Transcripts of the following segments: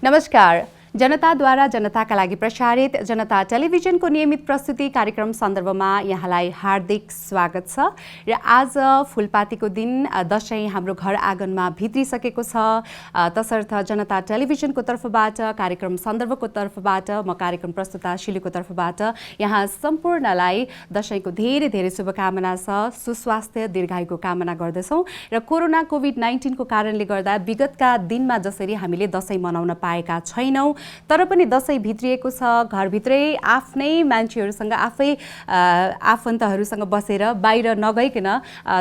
नमस्कार। जनताद्वारा जनताका लागि प्रसारित जनता टेलिभिजनको नियमित प्रस्तुति कार्यक्रम सन्दर्भमा यहाँलाई हार्दिक स्वागत छ। र आज फुलपातीको दिन दशैं हाम्रो घर आँगनमा भित्रिसकेको छ। तसर्थ जनता टेलिभिजनको तर्फबाट कार्यक्रम सन्दर्भको तर्फबाट म कार्यक्रम प्रस्तुता शिलुको तर्फबाट यहाँ सम्पूर्णलाई दशैंको धेरै धेरै शुभकामना छ। सुस्वास्थ्य दीर्घायुको कामना गर्दछौँ र कोरोना कोभिड-19 को कारणले गर्दा विगतका दिनमा जसरी हामीले दशैं मनाउन पाएका छैनौं, तर पनि दशैं भित्रिएको छ। घरभित्रै आफ्नै मान्छेहरूसँग आफै आफन्तहरूसँग बसेर बाहिर नगइकन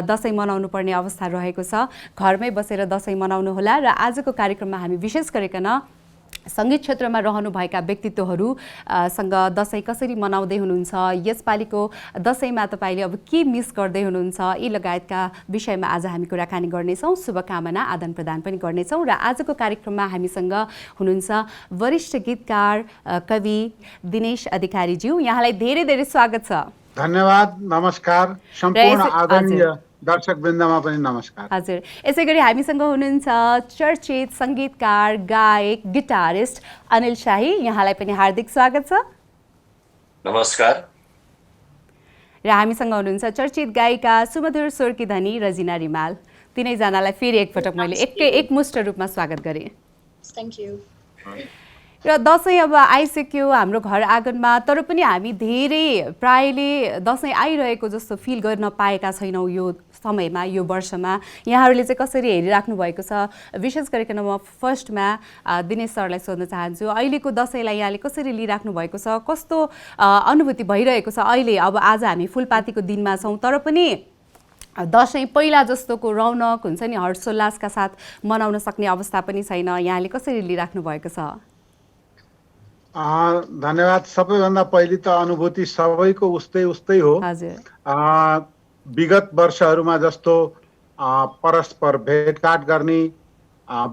दशैं मनाउनु पर्ने अवस्था रहेको छ। घरमै बसेर दशैं मनाउनु होला। र आजको कार्यक्रममा हामी विशेष गरिकन संगीत क्षेत्रमा रहनुभएका व्यक्तित्वहरूसँग दशैं कसरी मनाउँदै हुनुहुन्छ, यसपालिको दशैंमा तपाईले अब के मिस गर्दै हुनुहुन्छ, यी लगायतका विषयमा आज हामी कुराकानी गर्नेछौँ। शुभकामना आदान प्रदान पनि गर्नेछौँ। र आजको कार्यक्रममा हामीसँग हुनुहुन्छ वरिष्ठ गीतकार कवि दिनेश अधिकारीज्यू। यहाँलाई धेरै धेरै स्वागत छ। धन्यवाद। नमस्कार। सम्पूर्ण आदरणीय दर्शक वृन्दमा पनि नमस्कार। हजुर, यसैगरी हामीसँग हुनुहुन्छ चर्चित संगीतकार, गायक, गिटारिस्ट अनिल शाही। यहाँलाई पनि हार्दिक स्वागत छ। नमस्कार। र हामीसँग हुनुहुन्छ चर्चित गायिका, सुमधुर स्वरकी धनी रजिना रिमाल। तीनैजनालाई फेरि एकपटक मैले एकमुष्ट रूपमा स्वागत गरेँ। Thank you. र दशैं अब आइसक्यो हाम्रो घर आँगनमा, तर पनि हामी धेरै प्रायले दशैं आइरहेको जस्तो फिल गर्न पाएका छैनौँ यो समयमा, यो वर्षमा। यहाँहरूले चाहिँ कसरी हेरिराख्नु भएको छ? विशेष गरिकन म फर्स्टमा दिनेश सरलाई सोध्न चाहन्छु, अहिलेको दशैंलाई यहाँले कसरी लिइराख्नु भएको छ? कस्तो अनुभूति भइरहेको छ अहिले? अब आज हामी फुलपातीको दिनमा छौँ, तर पनि दशैं पहिला जस्तोको रौनक हुन्छ नि, हर्षोल्लासका साथ मनाउन सक्ने अवस्था पनि छैन। यहाँले कसरी लिइराख्नु भएको छ? धन्यवाद। सबैभन्दा पहिले त अनुभूति सबैको उस्तै हो। हजुर। विगत वर्षहरूमा जस्तो परस्पर भेटघाट गर्ने,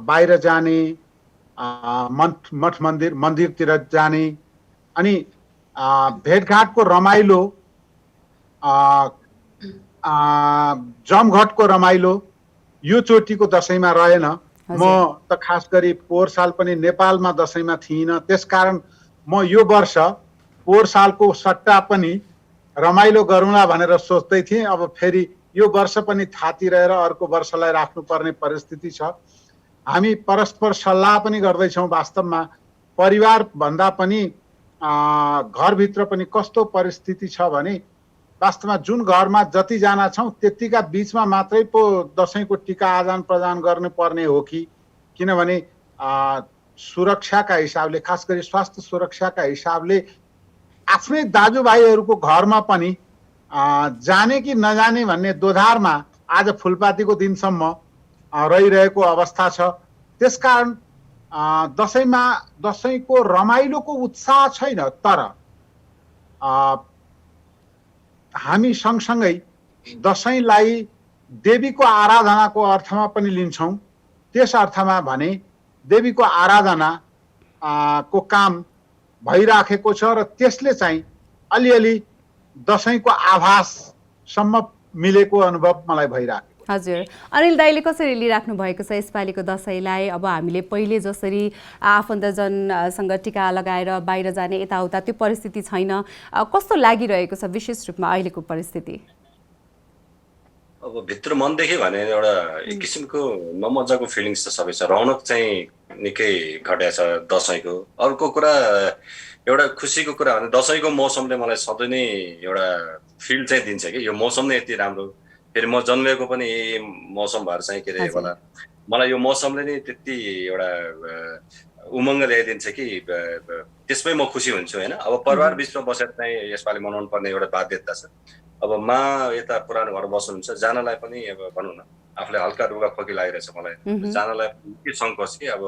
बाहिर जाने, मठ मन्दिरतिर जाने, अनि भेटघाटको रमाइलो, जमघटको रमाइलो यो चोटिको दशैंमा रहेन। म त खास गरी पोहोर साल पनि नेपालमा दशैंमा थिइनँ, त्यसकारण म यो वर्ष पोहोर सालको सट्टा पनि रमाइलो गरौँला भनेर सोच्दै थिएँ। अब फेरि यो वर्ष पनि थाती रहेर अर्को वर्षलाई राख्नुपर्ने परिस्थिति छ। हामी परस्पर सल्लाह पनि गर्दैछौँ। वास्तवमा परिवार भन्दा पनि घरभित्र पनि कस्तो परिस्थिति छ भने, वास्तवमा जुन घरमा जतिजना छौँ त्यतिका बीचमा मात्रै पो दशैंको टिका आदान प्रदान गर्नुपर्ने हो कि, किनभने सुरक्षाका हिसाबले, खास गरी स्वास्थ्य सुरक्षाका हिसाबले आफ्नै दाजुभाइहरूको घरमा पनि जाने कि नजाने भन्ने दोधारमा आज फुलपातीको दिनसम्म रहिरहेको अवस्था छ। त्यसकारण दशैंको रमाइलोको उत्साह छैन, तर हामी सँगसँगै दशैंलाई देवीको आराधनाको अर्थमा पनि लिन्छौँ। त्यस अर्थमा भने देवीको आराधना को काम भइराखेको छ र त्यसले चाहिँ अलिअलि दशैंको आभाससम्म मिलेको अनुभव मलाई भइराखेको। हजुर, अनिल दाइले कसरी लिइराख्नु भएको छ यसपालिको दशैंलाई? अब हामीले पहिले जसरी आफन्तजनसँग टिका लगाएर बाहिर जाने यताउता त्यो परिस्थिति छैन। कस्तो लागिरहेको छ विशेष रूपमा अहिलेको परिस्थिति? अब भित्र मनदेखि भने एउटा एक किसिमको नमजाको फिलिङ्स त सबै छ। रौनक चाहिँ निकै घट्या छ दशैंको। अर्को कुरा, एउटा खुसीको कुरा भने दशैंको मौसमले मलाई सधैँ नै एउटा फिल चाहिँ दिन्छ कि यो मौसम नै यति राम्रो। फेरि म जन्मेको पनि यही मौसम भएर चाहिँ के अरे होला, मलाई यो मौसमले नै त्यति एउटा उमङ्ग ल्याइदिन्छ कि त्यसमै म खुसी हुन्छु होइन। अब परिवार बिचमा बसेर चाहिँ यसपालि मनाउनु पर्ने एउटा बाध्यता छ। अब यता पुरानो घर बस्नुहुन्छ, जानलाई पनि अब भनौँ न आफूले हल्का रुगा खोकी लागिरहेछ मलाई, जानलाई के सङ्कोच कि अब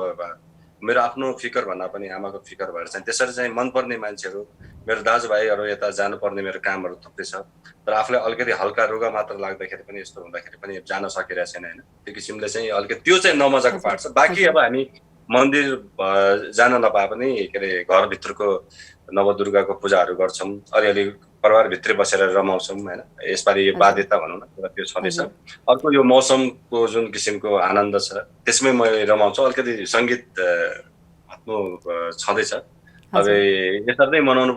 मेरो आफ्नो फिकर भन्दा पनि आमाको फिकर भएर चाहिँ त्यसरी चाहिँ मनपर्ने मान्छेहरू, मेरो दाजुभाइहरू यता जानुपर्ने मेरो कामहरू थुप्रै छ। तर आफूले अलिकति हल्का रुगा मात्र लाग्दाखेरि पनि यस्तो हुँदाखेरि पनि जान सकिरहेको छैन होइन। त्यो किसिमले चाहिँ अलिकति त्यो चाहिँ नमजाको पार्ट छ। बाँकी अब हामी मन्दिर जान नपाए पनि के अरे घरभित्रको नवदुर्गाको पूजाहरू गर्छौँ, अलिअलि परिवारभित्रै बसेर रमाउँछौँ होइन। यसपालि यो बाध्यता भनौँ न त्यो छँदैछ। अर्को यो मौसमको जुन किसिमको आनन्द छ त्यसमै म रमाउँछु। अलिकति सङ्गीत छँदैछ। अब यसरी नै मनाउनु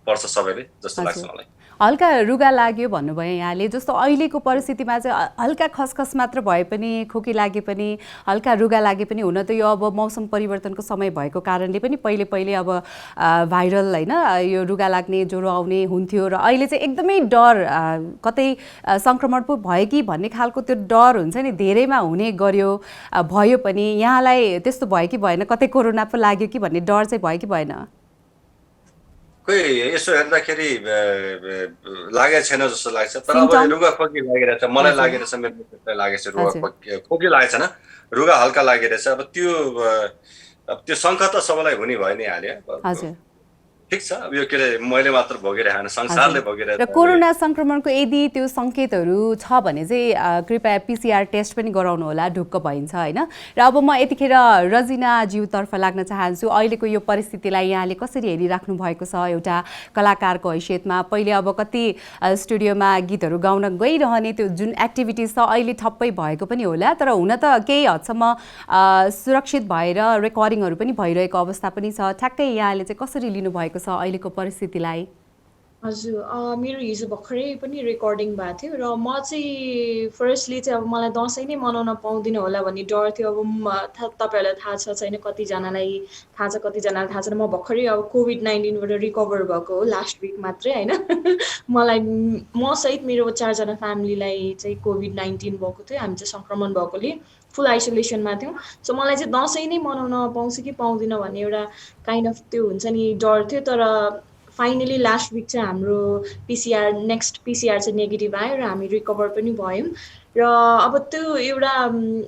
पर्छ सबैले जस्तो लाग्छ मलाई। हल्का रुगा लाग्यो भन्नुभयो यहाँले, जस्तो अहिलेको परिस्थितिमा चाहिँ हल्का खसखस मात्र भए पनि, खोकी लागे पनि, हल्का रुगा लागे पनि, हुन त यो अब मौसम परिवर्तनको समय भएको कारणले पनि पहिले अब भाइरल होइन यो रुगा लाग्ने, ज्वरो आउने हुन्थ्यो र अहिले चाहिँ एकदमै डर, कतै सङ्क्रमण पो भयो कि भन्ने खालको त्यो डर हुन्छ नि, धेरैमा हुने गर्यो भयो पनि। यहाँलाई त्यस्तो भयो कि भएन, कतै कोरोना पो लाग्यो कि भन्ने डर चाहिँ भयो कि भएन? खोइ यसो हेर्दाखेरि लागेको छैन जस्तो लाग्छ, तर अब रुगा खोकी लागिरहेछ, मलाई लागिरहेछ, मेरो मित्रलाई लागेछ, रुगा खोकी लागेको छैन, रुगा हल्का लागिरहेछ। अब त्यो शङ्ख त सबैलाई हुने भयो नि हाल्यो, ठिक छ। अब यो के अरे मैले मात्र भोगिरहेन, संसारले भोगिरहेछ। र कोरोना सङ्क्रमणको यदि त्यो सङ्केतहरू छ भने चाहिँ कृपया PCR टेस्ट पनि गराउनु होला, ढुक्क भइन्छ होइन। र अब म यतिखेर रजिना ज्यूतर्फ लाग्न चाहन्छु। अहिलेको यो परिस्थितिलाई यहाँले कसरी हेरिराख्नु भएको छ एउटा कलाकारको हैसियतमा? पहिले अब कति स्टुडियोमा गीतहरू गाउन गइरहने त्यो जुन एक्टिभिटिज छ अहिले ठप्पै भएको पनि होला, तर हुन त केही हदसम्म सुरक्षित भएर रेकर्डिङहरू पनि भइरहेको अवस्था पनि छ। ठ्याक्कै यहाँले चाहिँ कसरी लिनुभएको छ अहिलेको परिस्थितिलाई? हजुर, मेरो हिजो भर्खरै पनि रेकर्डिङ भएको थियो र म चाहिँ फर्स्टली चाहिँ अब मलाई दसैँ नै मनाउन पाउँदिनँ होला भन्ने डर थियो। अब तपाईँहरूलाई थाहा छ छैन, कतिजनालाई थाहा छ, कतिजनालाई थाहा छैन, म भर्खरै अब COVID-19बाट रिकभर भएको हो लास्ट विक मात्रै होइन। मलाई म सहित मेरो 4 जना फ्यामिलीलाई चाहिँ COVID-19 भएको थियो, हामी चाहिँ सङ्क्रमण भएकोले फुल आइसोलेसनमा थियौँ। सो मलाई चाहिँ दसैँ नै मनाउन पाउँछु कि पाउँदिनँ भन्ने एउटा काइन्ड अफ त्यो हुन्छ नि डर थियो। तर फाइनली लास्ट विक चाहिँ हाम्रो नेक्स्ट PCR चाहिँ नेगेटिभ आयो र हामी रिकभर पनि भयौँ। र अब त्यो एउटा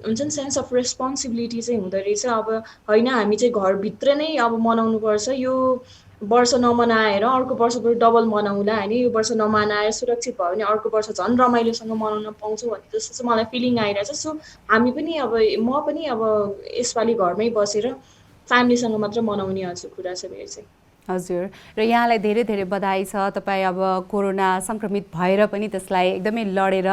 हुन्छ नि सेन्स अफ रेस्पोन्सिबिलिटी चाहिँ हुँदो रहेछ। अब होइन, हामी चाहिँ घरभित्र नै अब मनाउनुपर्छ, यो वर्ष नमनाएर अर्को वर्ष बरु डबल मनाउँला होइन, यो वर्ष नमनाएर सुरक्षित भयो भने अर्को वर्ष झन् रमाइलोसँग मनाउन पाउँछौँ भन्ने जस्तो चाहिँ मलाई फिलिङ आइरहेछ। सो हामी पनि अब म पनि अब यसपालि घरमै बसेर फ्यामिलीसँग मात्र मनाउने हजुर कुरा छ मेरो चाहिँ। हजुर, र यहाँलाई धेरै धेरै बधाई छ। तपाईँ अब कोरोना सङ्क्रमित भएर पनि त्यसलाई एकदमै लडेर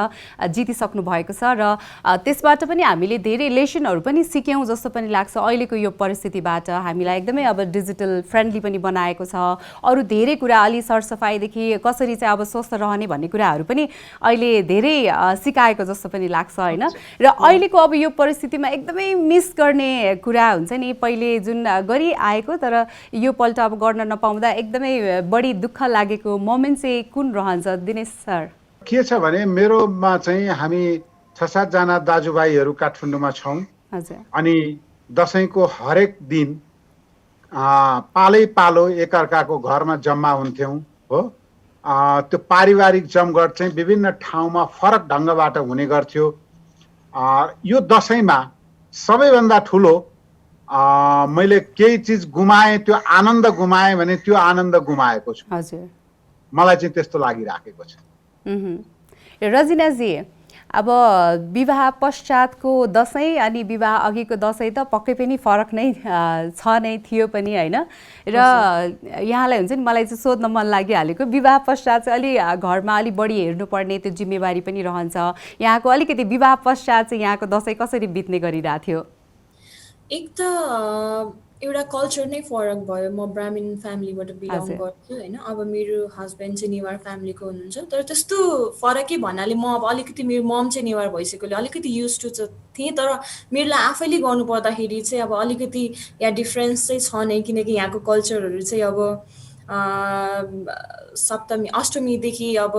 जितिसक्नु भएको छ र त्यसबाट पनि हामीले धेरै लेसनहरू पनि सिक्यौँ जस्तो पनि लाग्छ। अहिलेको यो परिस्थितिबाट हामीलाई एकदमै अब डिजिटल फ्रेन्डली पनि बनाएको छ। अरू धेरै कुरा, अलि सरसफाइदेखि कसरी चाहिँ अब स्वस्थ रहने भन्ने कुराहरू पनि अहिले धेरै सिकाएको जस्तो पनि लाग्छ होइन। र अहिलेको अब यो परिस्थितिमा एकदमै मिस गर्ने कुरा हुन्छ नि, पहिले जुन गरिआएको तर यो पल्ट अब गर्न नपाउँदा एकदमै बढी दुःख लागेको मोमेन्ट चाहिँ कुन रहन्छ दिनेश सर? के छ भने मेरोमा चाहिँ हामी 6-7 जना दाजुभाइहरू काठमाडौँमा छौँ। अनि दसैँको हरेक दिन पालै पालो एकअर्काको घरमा जम्मा हुन्थ्यौँ हो। त्यो पारिवारिक जमघट चाहिँ विभिन्न ठाउँमा फरक ढङ्गबाट हुने गर्थ्यो। यो दसैँमा सबैभन्दा ठुलो मैले केही चिज गुमाएँ, त्यो आनन्द गुमाएँ भने त्यो आनन्द गुमाएको छु। हजुर, मलाई चाहिँ त्यस्तो लागिराखेको छ। रजिनाजी, अब विवाह पश्चातको दसैँ अनि विवाह अघिको दसैँ त पक्कै पनि फरक नै छ नै थियो पनि होइन। र यहाँलाई हुन्छ नि, मलाई चाहिँ सोध्न मन लागिहालेको, विवाह पश्चात चाहिँ अलि घरमा अलि बढी हेर्नुपर्ने त्यो जिम्मेवारी पनि रहन्छ। यहाँको अलिकति विवाह पश्चात चाहिँ यहाँको दसैँ कसरी बित्ने गरिरहेको थियो? एक त एउटा कल्चर नै फरक भयो। म ब्राह्मण फ्यामिलीबाट बिलङ गर्छु होइन। अब मेरो हस्बेन्ड चाहिँ नेवार फ्यामिलीको हुनुहुन्छ, तर त्यस्तो फरकै भन्नाले म अब अलिकति मेरो मम चाहिँ नेवार भइसकेकोले अलिकति युज टु थिएँ। तर मेरो लागि आफैले गर्नु पर्दाखेरि चाहिँ अब अलिकति यहाँ डिफ्रेन्स चाहिँ छ नै, किनकि यहाँको कल्चरहरू चाहिँ अब सप्तमी अष्टमीदेखि अब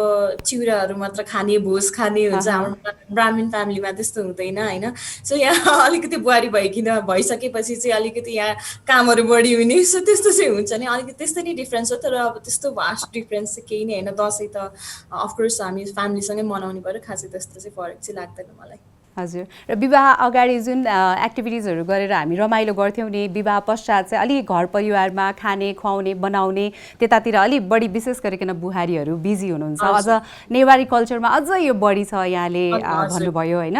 चिउराहरू मात्र खाने, भोज खाने हुन्छ। हाम्रो ब्राह्मण फ्यामिलीमा त्यस्तो हुँदैन होइन। सो यहाँ अलिकति बुहारी भइसकेपछि चाहिँ अलिकति यहाँ कामहरू बढी हुने, सो त्यस्तो चाहिँ हुन्छ नि, अलिकति त्यस्तै नै डिफ्रेन्स हो। तर अब त्यस्तो भास्ट डिफ्रेन्स चाहिँ केही नै होइन। दसैँ त अफकोर्स हामी फ्यामिलीसँगै मनाउने भएर खासै त्यस्तो चाहिँ फरक चाहिँ लाग्दैन मलाई। हजुर, र विवाह अगाडि जुन एक्टिभिटिजहरू गरेर हामी रमाइलो गर्थ्यौँ नि, विवाह पश्चात चाहिँ अलि घर परिवारमा खाने, खुवाउने, बनाउने त्यतातिर अलि बढी विशेष गरिकन बुहारीहरू बिजी हुनुहुन्छ। अझ नेवारी कल्चरमा अझ यो बढी छ यहाँले भन्नुभयो होइन।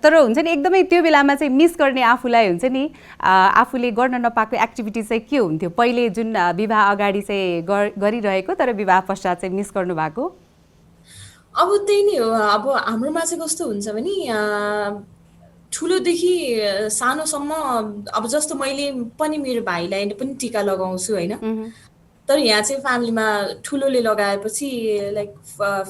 तर हुन्छ नि एकदमै त्यो बेलामा चाहिँ मिस गर्ने आफूलाई हुन्छ नि, आफूले गर्न नपाएको एक्टिभिटी चाहिँ के हुन्थ्यो पहिले जुन विवाह अगाडि चाहिँ गरिरहेको तर विवाह पश्चात चाहिँ मिस गर्नुभएको? अब त्यही नै हो। अब हाम्रोमा चाहिँ कस्तो हुन्छ भने ठुलोदेखि सानोसम्म अब जस्तो मैले पनि मेरो भाइलाई पनि टिका लगाउँछु होइन, तर यहाँ चाहिँ फ्यामिलीमा ठुलोले लगाएपछि लाइक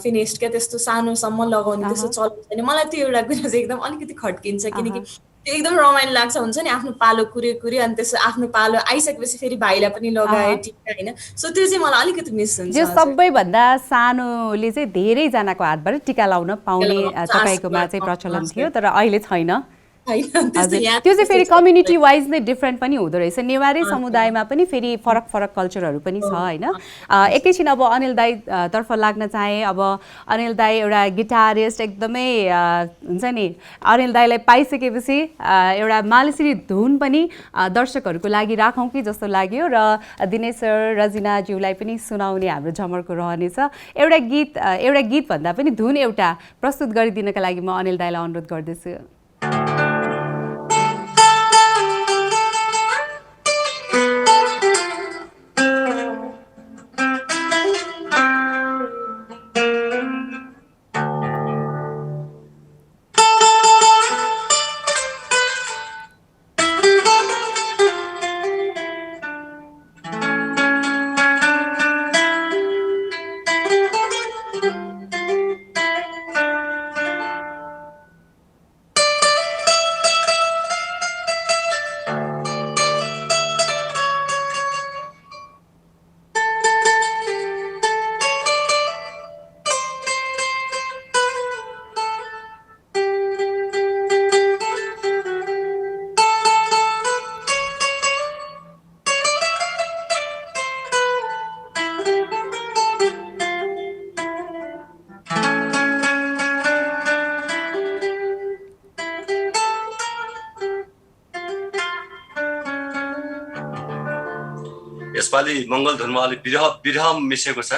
फिनिस्ड क्या, त्यस्तो सानोसम्म लगाउने त्यस्तो चलन छैन। मलाई त्यो एउटा कुरा चाहिँ एकदम अलिकति खड्किन्छ, किनकि त्यो एकदम रमाइलो लाग्छ, हुन्छ नि आफ्नो पालो कुर्यो अनि त्यसो आफ्नो पालो आइसकेपछि फेरि भाइलाई पनि लगाए टिका होइन। सो त्यो चाहिँ मलाई अलिकति मिस हुन्छ। जो सबैभन्दा सानोले चाहिँ धेरैजनाको हातबाट टिका लाउन पाउने तपाईँकोमा चाहिँ प्रचलन थियो, तर अहिले छैन। त्यो चाहिँ फेरि कम्युनिटी वाइज नै डिफ्रेन्ट पनि हुँदो रहेछ। नेवारी समुदायमा पनि फेरि फरक फरक कल्चरहरू पनि छ होइन। एकैछिन अब अनिल दाई तर्फ लाग्न चाहे। अब अनिल दाई एउटा गिटारिस्ट एकदमै हुन्छ नि, अनिल दाईलाई पाइसकेपछि एउटा मालश्री धुन पनि दर्शकहरूको लागि राखौँ कि जस्तो लाग्यो, र दिनेश सर रजिनाज्यूलाई पनि सुनाउने हाम्रो जमर्को रहनेछ। एउटा गीतभन्दा पनि धुन एउटा प्रस्तुत गरिदिनका लागि म अनिल दाईलाई अनुरोध गर्दैछु। यसपालि मङ्गल धुनमा अलिक विरह मिसेको छ।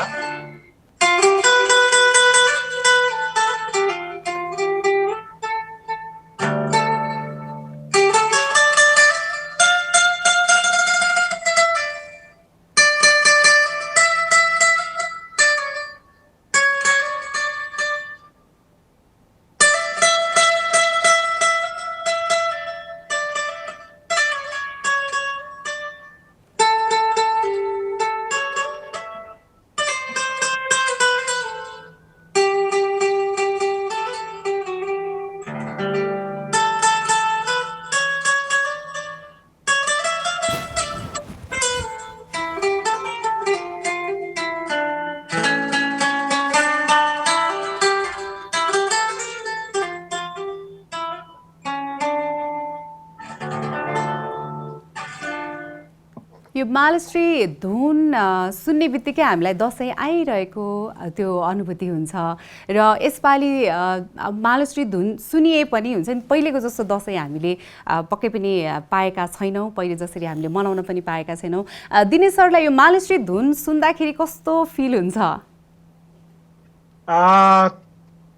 यो मालश्री धुन सुन्ने बित्तिकै हामीलाई दसैँ आइरहेको त्यो अनुभूति हुन्छ। र यसपालि मालश्री धुन सुनिए पनि हुन्छ नि, पहिलेको जस्तो दसैँ हामीले पक्कै पनि पाएका छैनौँ, पहिले जसरी हामीले मनाउन पनि पाएका छैनौँ। दिनेश सरलाई यो मालश्री धुन सुन्दाखेरि कस्तो फिल हुन्छ?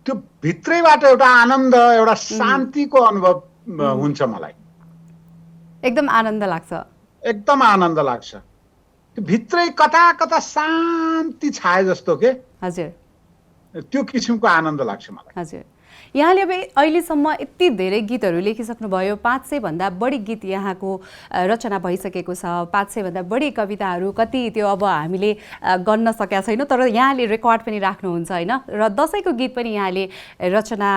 त्यो भित्रैबाट एउटा आनन्द, एउटा शान्तिको अनुभव हुन्छ। मलाई एकदम आनन्द लाग्छ, एकदम आनन्द लाग्छ। त्यो भित्रै कता कता शान्ति छाए जस्तो के। हजुर, त्यो किसिमको आनन्द लाग्छ मलाई। हजुर, यहाँले अब अहिलेसम्म यति धेरै गीतहरू लेखिसक्नुभयो, 500 भन्दा बढी गीत यहाँको रचना भइसकेको छ, 500 भन्दा बढी कविताहरू, कति त्यो अब हामीले गन्न सकेका छैनौँ, तर यहाँले रेकर्ड पनि राख्नुहुन्छ होइन। र दसैँको गीत पनि यहाँले रचना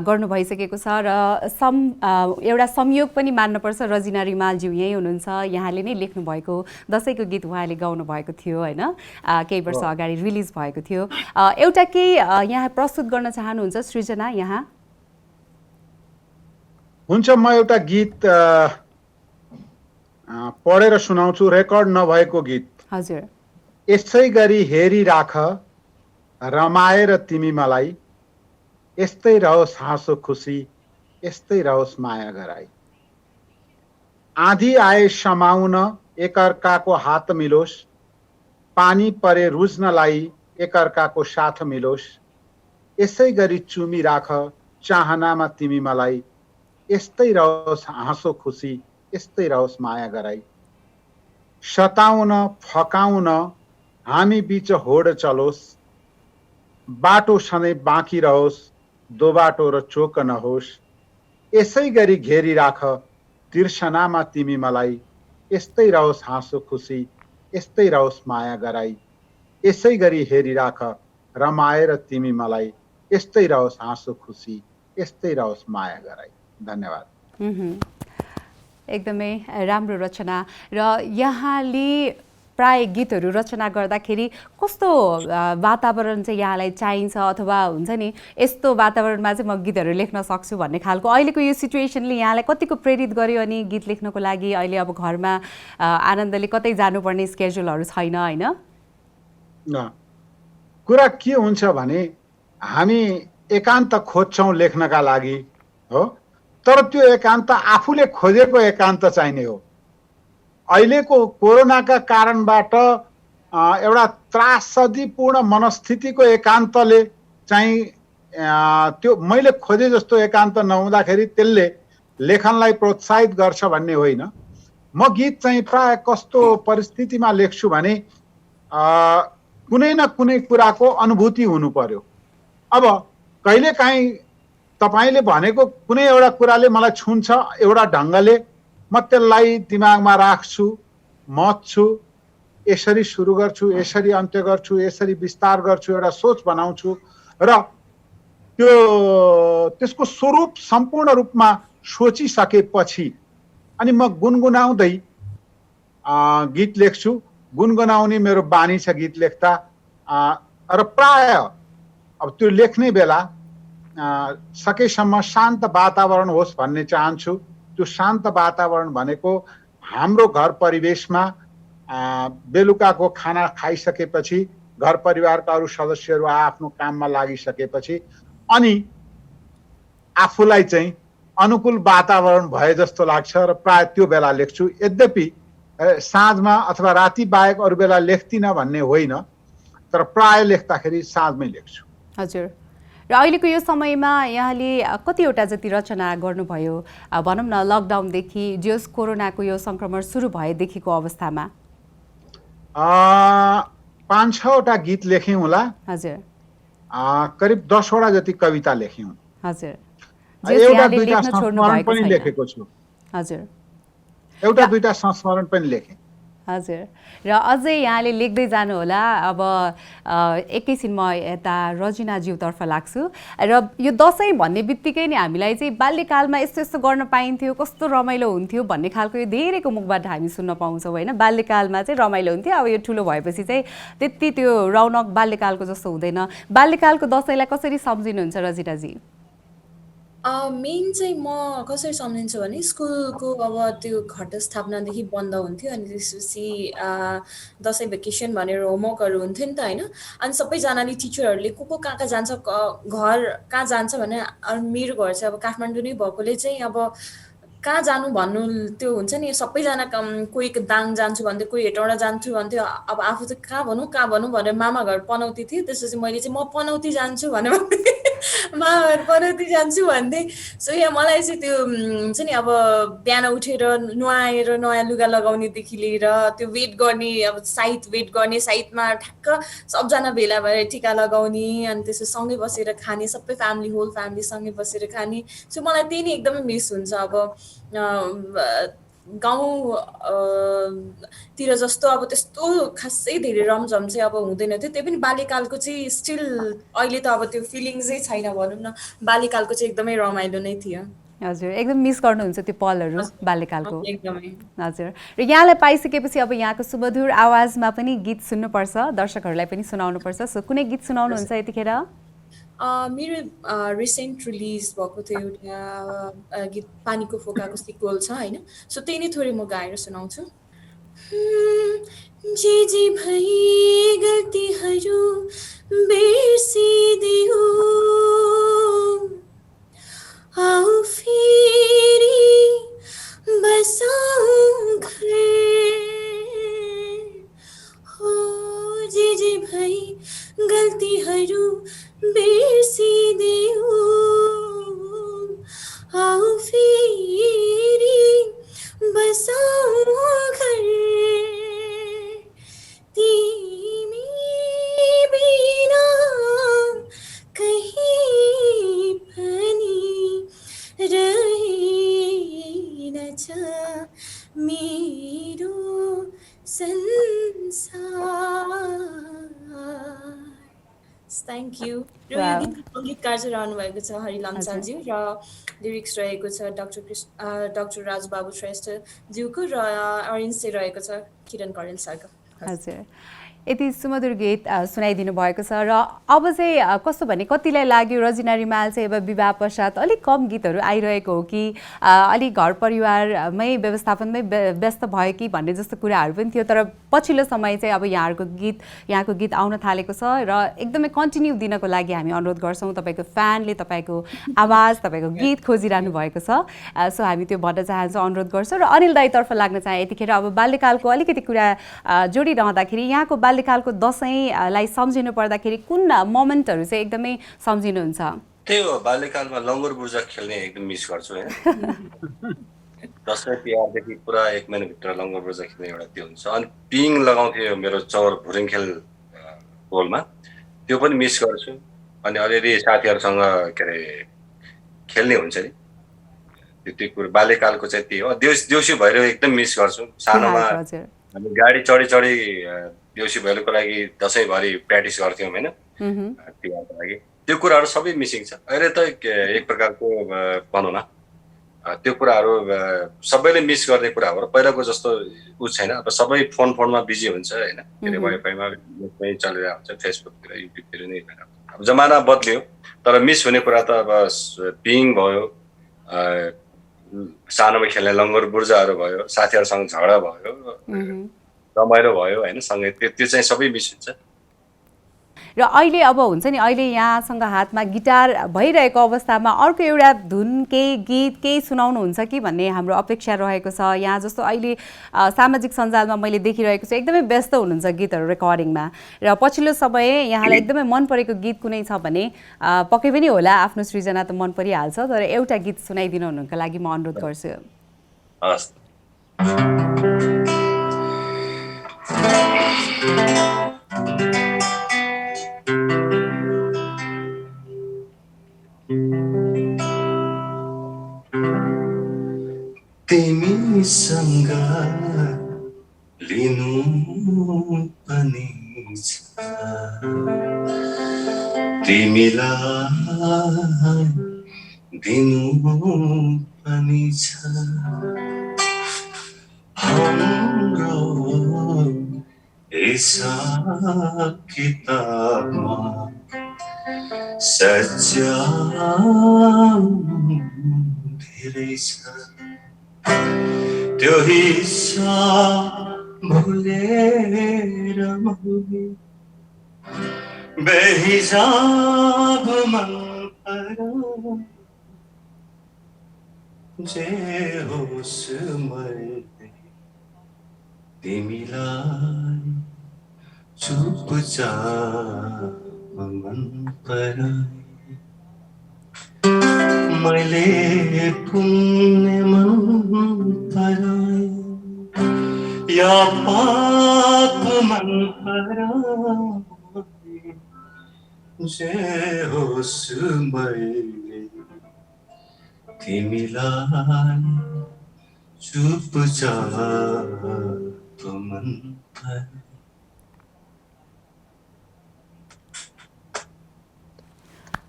गर्नु भइसकेको छ, र एउटा संयोग पनि मान्नुपर्छ, रजिना रिमालज्यू यहीँ हुनुहुन्छ, यहाँले नै लेख्नु भएको दसैँको गीत उहाँले गाउनु भएको थियो होइन, केही वर्ष अगाडि रिलिज भएको थियो। एउटा केही यहाँ प्रस्तुत गर्न चाहनुहुन्छ सृजना? यहाँ हुन्छ, म एउटा गीत पढेर सुनाउँछु, रेकर्ड नभएको गीत। हजुर। यसै गरी हेरिराख रमाएर तिमी मलाई, यस्तै रहोस् हाँसो खुसी, यस्तै रहोस् माया गराई। आँधी आए समाउन एकअर्काको हात मिलोस्, पानी परे रुझ्नलाई एकअर्काको साथ मिलोस्। यसै गरी चुमी राख चाहनामा तिमी मलाई, यस्तै रहोस् हाँसो खुसी, यस्तै रहोस् माया गराई। सताउन फकाउन हामी बीच होड चलोस्, बाटो सधैँ बाँकी रहोस्, दो बाटो र चोक नहोस्। यसै गरी घेरिराख तिर्सनामा तिमी मलाई, यस्तै रहोस् हाँसो खुसी, यस्तै रहोस् माया गराई। यसै गरी हेरिराख रमाएर तिमी मलाई, यस्तै रहोस् हाँसो खुसी, यस्तै रहोस् माया गराई। धन्यवाद। एकदमै राम्रो रचना। र यहाँले प्राय गीतहरू रचना गर्दाखेरि कस्तो वातावरण चाहिँ यहाँलाई चाहिन्छ, अथवा हुन्छ नि यस्तो वातावरणमा चाहिँ म गीतहरू लेख्न सक्छु भन्ने खालको अहिलेको यो सिचुएसनले यहाँलाई कतिको प्रेरित गर्यो? अनि गीत लेख्नको लागि अहिले अब घरमा आनन्दले कतै जानुपर्ने स्केड्युलहरू छैन होइन? कुरा के हुन्छ भने हामी एकान्त खोज्छौँ लेख्नका लागि हो, तर त्यो एकान्त आफूले खोजेको एकान्त चाहिने हो। अहिलेको कोरोनाका कारणबाट एउटा त्रासदीपूर्ण मनस्थितिको एकान्तले चाहिँ त्यो मैले खोजे जस्तो एकान्त नहुँदाखेरि त्यसले लेखनलाई प्रोत्साहित गर्छ भन्ने होइन। म गीत चाहिँ प्राय कस्तो परिस्थितिमा लेख्छु भने कुनै न कुनै कुराको अनुभूति हुनु पर्यो। अब कहिलेकाहीँ तपाईले भनेको कुनै एउटा कुराले मलाई छुन्छ एउटा ढङ्गले, म त्यसलाई दिमागमा राख्छु, मच्छु, यसरी सुरु गर्छु, यसरी अन्त्य गर्छु, यसरी विस्तार गर्छु, एउटा सोच बनाउँछु र त्यसको स्वरूप सम्पूर्ण रूपमा सोचिसकेपछि अनि म गुनगुनाउँदै गीत लेख्छु। गुनगुनाउने मेरो बानी छ गीत लेख्दा। र प्राय अब त्यो लेख्ने बेला सकेसम्म शान्त वातावरण होस् भन्ने चाहन्छु। त्यो शान्त वातावरण भनेको हाम्रो घर परिवेशमा बेलुकाको खाना खाइसकेपछि घर परिवारका अरू सदस्यहरू आफ्नो काममा लागिसकेपछि अनि आफूलाई चाहिँ अनुकूल वातावरण भए जस्तो लाग्छ र प्राय त्यो बेला लेख्छु। यद्यपि साँझमा अथवा राति बाहेक अरू बेला लेख्दिनँ भन्ने होइन, तर प्राय लेख्दाखेरि साँझमै लेख्छु। हजुर। र अहिलेको यो समयमा यहाँले कतिवटा जति रचना गर्नुभयो भनौँ न, लकडाउनदेखि जस कोरोनाको यो सङ्क्रमण सुरु भएदेखिको अवस्थामा? 5-6वटा गीत लेखेँ होला। हजुर। करिब 10वटा जति कविता लेखेँ। हजुर। एउटा दुईटा संस्मरण पनि लेखेको छु। हजुर। एउटा दुईटा संस्मरण पनि लेखेँ। हजुर। र अझै यहाँले लेख्दै जानुहोला। अब एकैछिन म यता रजिनाज्यूतर्फ लाग्छु। र यो दसैँ भन्ने बित्तिकै नै हामीलाई चाहिँ बाल्यकालमा यस्तो यस्तो गर्न पाइन्थ्यो, कस्तो रमाइलो हुन्थ्यो भन्ने खालको यो धेरैको मुखबाट हामी सुन्न पाउँछौँ होइन। बाल्यकालमा चाहिँ रमाइलो हुन्थ्यो, अब यो ठुलो भएपछि चाहिँ त्यति त्यो रौनक बाल्यकालको जस्तो हुँदैन। बाल्यकालको दसैँलाई कसरी सम्झिनुहुन्छ रजिनाजी? मेन चाहिँ म कसरी सम्झिन्छु भने स्कुलको अब त्यो घटस्थापनादेखि बन्द हुन्थ्यो अनि त्यसपछि दसैँ भेकेसन भनेर होमवर्कहरू हुन्थ्यो नि त होइन। अनि सबैजनाले टिचरहरूले को कहाँ कहाँ जान्छ, घर कहाँ जान्छ भने मेरो घर चाहिँ अब काठमाडौँ नै भएकोले चाहिँ अब कहाँ जानु भन्नु त्यो हुन्छ नि, सबैजना कोही दाङ जान्छु भन्थ्यो, कोही हेटौँडा जान्छु भन्थ्यो। अब आफू चाहिँ कहाँ भनौँ भनेर मामा घर पनौती थियो। त्यसपछि मैले चाहिँ म पनौती जान्छु भनेर मामाहरू पनौती जान्छु भन्थे। सो यहाँ मलाई चाहिँ त्यो हुन्छ नि, अब बिहान उठेर नुहाएर नयाँ लुगा लगाउनेदेखि लिएर त्यो वेट गर्ने, अब साइत वेट गर्ने, साइतमा ठ्याक्क सबजना भेला भएर टिका लगाउने अनि त्यसो सँगै बसेर खाने, सबै फ्यामिली होल फ्यामिली सँगै बसेर खाने। सो मलाई त्यही नै एकदमै मिस हुन्छ। अब गाउँतिर जस्तो अब त्यस्तो खासै धेरै रमझम चाहिँ अब हुँदैन थियो। त्यही पनि बाल्यकालको चाहिँ स्टिल अहिले त अब त्यो फिलिङ्स चाहिँ छैन भनौँ न। बाल्यकालको चाहिँ एकदमै रमाइलो नै थियो। हजुर। एकदम मिस गर्नुहुन्छ त्यो पलहरू बाल्यकालको? एकदमै। हजुर। र यहाँलाई पाइसकेपछि अब यहाँको सुमधुर आवाजमा पनि गीत सुन्नुपर्छ, दर्शकहरूलाई पनि सुनाउनुपर्छ। सो कुनै गीत सुनाउनुहुन्छ यतिखेर? मेरो रिसेन्ट रिलिज भएको थियो एउटा गीत पानीको फोकाको सिक्वल छ होइन। सो त्यही नै थोरै म गाएर सुनाउँछु। जे जे भई गल्तीहरू बिर्सिदेऊ, आओ फेरि बसाऊ घर हो। जे जे भई गल्तीहरू बिर्सिदेऊ, आओ फेरि बसाऊ घर। तिमी बिना कहीँ पनि रहे थ्याङ्क यू। र यो Wow. गीतको सङ्गीतकार चाहिँ रहनुभएको छ हरि लम्सालज्यू र लिरिक्स रहेको छ डाक्टर राजबाबु श्रेष्ठज्यूको र अरेन्ज चाहिँ रहेको छ किरण करेल सरको। हजुर, यति सुमधुर गीत सुनाइदिनु भएको छ। र अब चाहिँ कस्तो भने कतिलाई लाग्यो रजिना रिमाल चाहिँ अब विवाह पश्चात अलिक कम गीतहरू आइरहेको हो कि अलिक घर परिवारमै व्यवस्थापनमै व्यस्त भयो कि भन्ने जस्तो कुराहरू पनि थियो। तर पछिल्लो समय चाहिँ अब यहाँको गीत आउन थालेको छ र एकदमै कन्टिन्यू दिनको लागि हामी अनुरोध गर्छौँ। तपाईँको फ्यानले तपाईँको आवाज तपाईँको गीत खोजिरहनु भएको छ। सो हामी त्यो भन्न चाहन्छौँ, अनुरोध गर्छौँ। र अनिल दाईतर्फ लाग्न चाहे यतिखेर अब बाल्यकालको अलिकति कुरा जोडिरहँदाखेरि यहाँको बाल्यकालको दसैँलाई सम्झिनु पर्दाखेरि कुन मोमेन्टहरू चाहिँ एकदमै सम्झिनुहुन्छ? त्यही हो, बाल्यकालमा लङ्गुर बुर्जा खेल्ने एकदम मिस गर्छु होइन। दसैँ तिहारदेखि पुरा 1 महिनाभित्र लङ्गुर बुर्जा खेल्ने एउटा त्यो हुन्छ। अनि पिङ लगाउँथ्यो मेरो चौर भुरिङखेल पोलमा, त्यो पनि मिस गर्छु। अनि अलिअलि साथीहरूसँग के अरे खेल्ने हुन्छ नि, त्यो कुरो बाल्यकालको चाहिँ त्यही हो। देउसी भैलो एकदम मिस गर्छु। सानोमा हामी गाडी चढी देउसी भैलोको लागि दसैँभरि प्र्याक्टिस गर्थ्यौँ होइन, तिहारको लागि। त्यो कुराहरू सबै मिसिङ छ। अहिले त एक प्रकारको भनौँ न त्यो कुराहरू सबैले मिस गर्ने कुरा हो। र पहिलाको जस्तो उ छैन। अब सबै फोनमा बिजी हुन्छ होइन, के अरे वाइफाईमा चलिरहेको हुन्छ, फेसबुकतिर युट्युबतिर नै। अब जमाना बद्लियो तर मिस हुने कुरा त अब पिङ भयो, सानोमा खेल्ने लङ्गुर बुर्जाहरू भयो, साथीहरूसँग झगडा भयो, रमाइलो भयो होइन सँगै, त्यो चाहिँ सबै मिस हुन्छ। र अहिले अब हुन्छ नि, अहिले यहाँसँग हातमा गिटार भइरहेको अवस्थामा अर्को एउटा धुन केही गीत केही सुनाउनुहुन्छ कि भन्ने हाम्रो अपेक्षा रहेको छ। यहाँ जस्तो अहिले सामाजिक सञ्जालमा मैले देखिरहेको छु एकदमै व्यस्त हुनुहुन्छ गीतहरू रेकर्डिङमा। र पछिल्लो समय यहाँलाई एकदमै मन परेको गीत कुनै छ भने पक्कै पनि होला, आफ्नो सृजना त मन परिहाल्छ, तर एउटा गीत सुनाइदिनु हुनुको लागि म अनुरोध गर्छु। हस्। तिमीसँग लिनु पनि छ, तिमीलाई दिनु पनि छ, हाम्रो हिसाब किताबमा सच्याउनु धेरै छ। त्यो हिसाब भुलेर मैले बेहिसाब मन पराए, जे होस् मैले तिमीलाई चुपचाप मन पराए। मैले पुण्य मन पराए या पाप मन पराए, जे होस् मैले तिमीलाई चुपचाप मन पराए।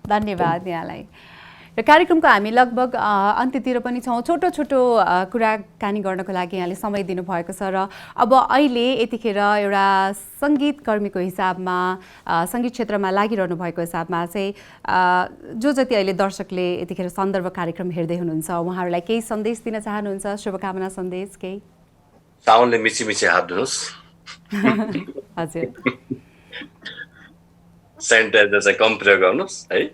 धन्यवाद यहाँलाई। र कार्यक्रमको हामी लगभग अन्त्यतिर पनि छौँ। छोटो छोटो कुराकानी गर्नको लागि यहाँले समय दिनुभएको छ। र अब अहिले यतिखेर एउटा सङ्गीतकर्मीको हिसाबमा सङ्गीत क्षेत्रमा लागिरहनु भएको हिसाबमा चाहिँ जो जति अहिले दर्शकले यतिखेर सन्दर्भ कार्यक्रम हेर्दै हुनुहुन्छ उहाँहरूलाई केही सन्देश दिन चाहनुहुन्छ? शुभकामना सन्देश केही? साउन्डले मिची मिची हात धुनुहोस्। हजुर। सेनिटाइजर चाहिँ कम प्रयोग गर्नुहोस् है,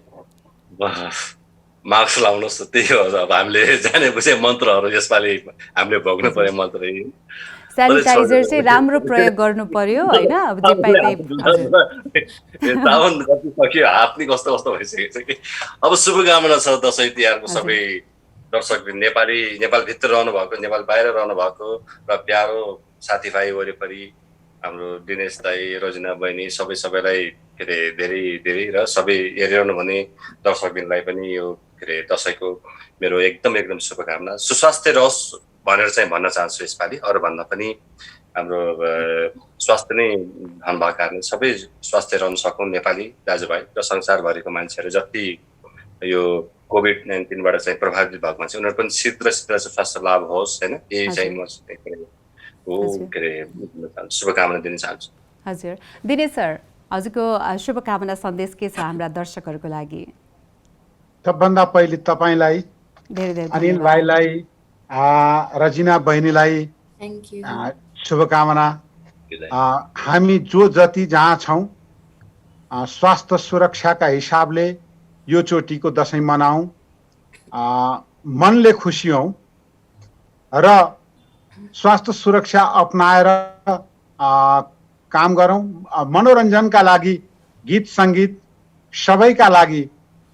मास्क लाउनुहोस्। त्यही हो अब हामीले जाने बुझे मन्त्रहरू यसपालि हामीले भोग्नु पर्यो मन्त्र। सेनिटाइजर चाहिँ राम्रो प्रयोग गर्नु पर्यो होइन। अब जे पाए साउन कति सक्यो, हात नि कस्तो कस्तो भइसकेको छ कि। अब शुभकामना छ दसैँ तिहारको सबै दर्शक नेपालभित्र रहनु भएको, नेपाल बाहिर रहनु भएको र प्यारो साथीभाइ वरिपरि हाम्रो दिनेश दाई, रोजिना बहिनी सबैलाई के अरे धेरै धेरै र सबै हेरिरहनु भने दर्शकबिनलाई पनि यो के अरे दसैँको मेरो एकदम शुभकामना। सुस्वास्थ्य रहोस् भनेर चाहिँ भन्न चाहन्छु यसपालि। अरू भन्दा पनि हाम्रो स्वास्थ्य नै धन भएको कारणले सबै स्वास्थ्य रहन सकौँ नेपाली दाजुभाइ र संसारभरिको मान्छेहरू जति यो कोभिड-19बाट चाहिँ प्रभावित भएको मान्छे उनीहरू पनि शीघ्र स्वास्थ्य लाभ होस् होइन, यही चाहिँ म शुभकामना दिन चाहन्छु। हजुर, दिनेश सर, हजुरको शुभकामना सन्देश के छ हाम्रा दर्शकहरूको लागि? सबभन्दा पहिले तपाईँलाई, अनिल भाइलाई, रजिना बहिनीलाई शुभकामना। हामी जो जति जहाँ छौँ स्वास्थ्य सुरक्षाका हिसाबले यो चोटिको दसैँ मनाऊँ, मनले खुसी हौँ र स्वास्थ्य सुरक्षा अपनाएर काम गरौँ। मनोरञ्जनका लागि गीत सङ्गीत सबैका लागि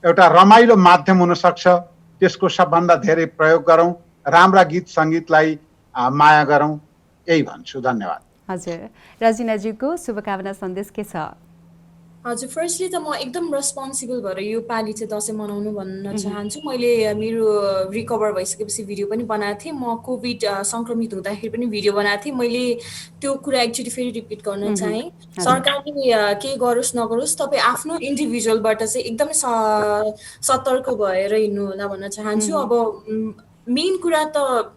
एउटा रमाइलो माध्यम हुनसक्छ, त्यसको सबभन्दा धेरै प्रयोग गरौँ, राम्रा गीत सङ्गीतलाई माया गरौँ, यही भन्छु। धन्यवाद। हजुर, रजिनाजीको शुभकामना सन्देश के छ? हजुर, फर्स्टली त म एकदम रेस्पोन्सिबल भएर यो पालि चाहिँ दसैँ मनाउनु भन्न चाहन्छु। मैले मेरो रिकभर भइसकेपछि भिडियो पनि बनाएको थिएँ, म कोभिड सङ्क्रमित हुँदाखेरि पनि भिडियो बनाएको थिएँ। मैले त्यो कुरा एकचोटि फेरि रिपिट गर्न चाहेँ। सरकारले के गरोस् नगरोस्, तपाईँ आफ्नो इन्डिभिजुअलबाट चाहिँ एकदमै सतर्क भएर हिँड्नु होला भन्न चाहन्छु। अब मेन कुरा त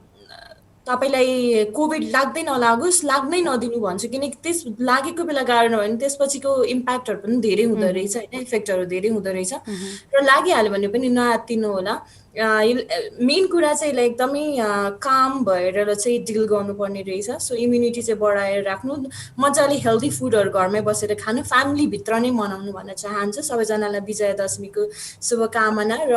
तपाईलाई कोभिड लाग्दै नलागोस्, लाग्नै नदिनु भन्छु, किनकि त्यस लागेको बेला गाह्रो नभए भने त्यसपछिको इम्प्याक्टहरू पनि धेरै हुँदो रहेछ होइन, इफेक्टहरू धेरै हुँदो रहेछ र लागिहाल्यो भने पनि नआत्तिनु होला। मेन कुरा चाहिँ यसलाई एकदमै काम भएर चाहिँ डिल गर्नुपर्ने रहेछ। सो इम्युनिटी चाहिँ बढाएर राख्नु, मजाले हेल्दी फुडहरू घरमै बसेर खानु, फ्यामिलीभित्र नै मनाउनु भन्न चाहन्छु। सबैजनालाई विजया दशमीको शुभकामना र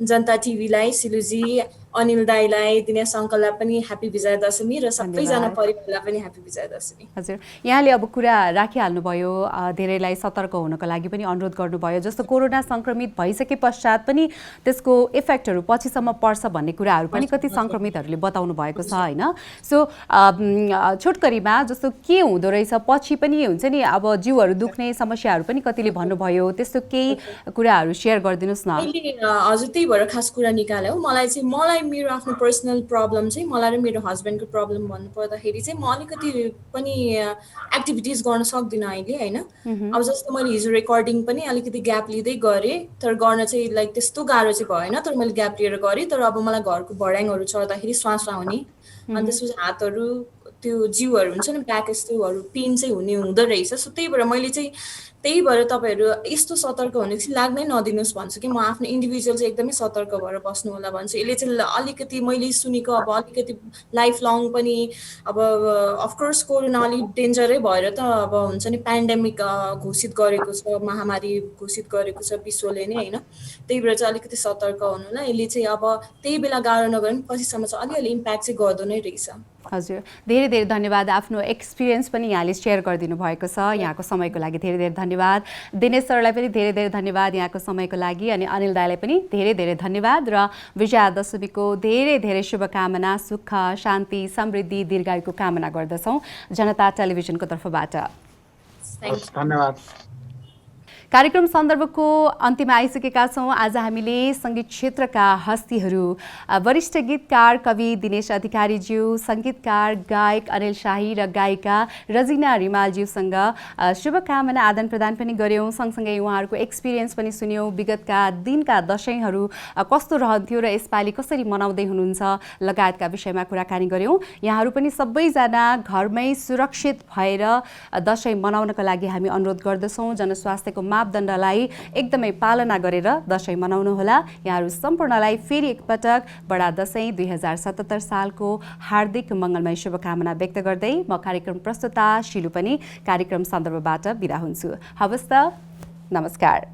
जनता टिभीलाई, सिलुजी, अनिल दाईलाई, दिनेश अङ्कललाई पनि ह्यापी विजया दशमी र सबैजना परिवारलाई पनि ह्यापी विजया दशमी। हजुर, यहाँले अब कुरा राखिहाल्नुभयो, धेरैलाई सतर्क हुनको लागि पनि अनुरोध गर्नुभयो। जस्तो कोरोना सङ्क्रमित भइसके पश्चात पनि त्यसको इफेक्टहरू पछिसम्म पर्छ भन्ने कुराहरू पनि कति सङ्क्रमितहरूले बताउनु भएको छ होइन। सो छोटकरीमा जस्तो के हुँदो रहेछ पछि पनि हुन्छ नि, अब जिउहरू दुख्ने समस्याहरू पनि कतिले भन्नुभयो, त्यस्तो केही कुराहरू सेयर गरिदिनुहोस् न। हजुर, त्यही भएर खास कुरा निकाल्यो। मलाई मेरो आफ्नो पर्सनल प्रब्लम चाहिँ, मलाई र मेरो हस्बेन्डको प्रब्लम भन्नु पर्दाखेरि चाहिँ म अलिकति पनि एक्टिभिटिज गर्न सक्दिनँ अहिले होइन। अब जस्तो मैले हिजो रेकर्डिङ पनि अलिकति ग्याप लिँदै गरेँ, तर गर्न चाहिँ लाइक त्यस्तो गाह्रो चाहिँ भएन, तर मैले ग्याप लिएर गरेँ। तर अब मलाई घरको भड्याङहरू चढ्दाखेरि श्वास आउने, अनि त्यसपछि हातहरू त्यो जिउहरू हुन्छ नि ब्याक यस्तोहरू पेन चाहिँ हुँदो रहेछ। सो त्यही भएर तपाईँहरू यस्तो सतर्क हुने चाहिँ लाग्नै नदिनुहोस् भन्छु कि म आफ्नो इन्डिभिजुअल चाहिँ एकदमै सतर्क भएर बस्नु होला भन्छु। यसले चाहिँ अलिकति मैले सुनेको अब अलिकति लाइफ लङ पनि अब अफकोर्स कोरोना अलिक डेन्जरै भएर त अब हुन्छ नि पेन्डेमिक घोषित गरेको छ, महामारी घोषित गरेको छ विश्वले नै होइन। त्यही भएर चाहिँ अलिकति सतर्क हुनु होला। यसले चाहिँ अब त्यही बेला गाह्रो नगरे पनि पछिसम्म चाहिँ अलिअलि इम्प्याक्ट चाहिँ गर्दो नै रहेछ। हजुर, धेरै धेरै धन्यवाद। आफ्नो एक्सपिरियन्स पनि यहाँले सेयर गरिदिनु भएको छ। यहाँको समयको लागि धेरै धेरै धन्यवाद। दिनेश सरलाई पनि धेरै धेरै धन्यवाद यहाँको समयको लागि, अनि अनिल दाईलाई पनि धेरै धेरै धन्यवाद र विजया दशमीको धेरै धेरै शुभकामना, सुख शान्ति समृद्धि दीर्घायुको कामना गर्दछौँ जनता टेलिभिजनको तर्फबाट। धन्यवाद। कार्यक्रम सन्दर्भको अन्त्यमा आइसकेका छौँ। आज हामीले सङ्गीत क्षेत्रका हस्तीहरू वरिष्ठ गीतकार कवि दिनेश अधिकारीज्यू, सङ्गीतकार गायक अनिल शाही र गायिका रजिना रिमालज्यूसँग शुभकामना आदान प्रदान पनि गऱ्यौँ। सँगसँगै उहाँहरूको एक्सपिरियन्स पनि सुन्यौँ, विगतका दिनका दशैँहरू कस्तो रहन्थ्यो र यसपालि कसरी मनाउँदै हुनुहुन्छ लगायतका विषयमा कुराकानी गऱ्यौँ। यहाँहरू पनि सबैजना घरमै सुरक्षित भएर दशैँ मनाउनका लागि हामी अनुरोध गर्दछौँ। जनस्वास्थ्यको मापदण्डलाई एकदमै पालना गरेर दशैँ मनाउनुहोला। यहाँहरू सम्पूर्णलाई फेरि एकपटक बडा दशैँ 2077 सालको हार्दिक मङ्गलमय शुभकामना व्यक्त गर्दै म कार्यक्रम प्रस्तुता शिलु पनि कार्यक्रम सन्दर्भबाट बिदा हुन्छु। हवस् त, नमस्कार।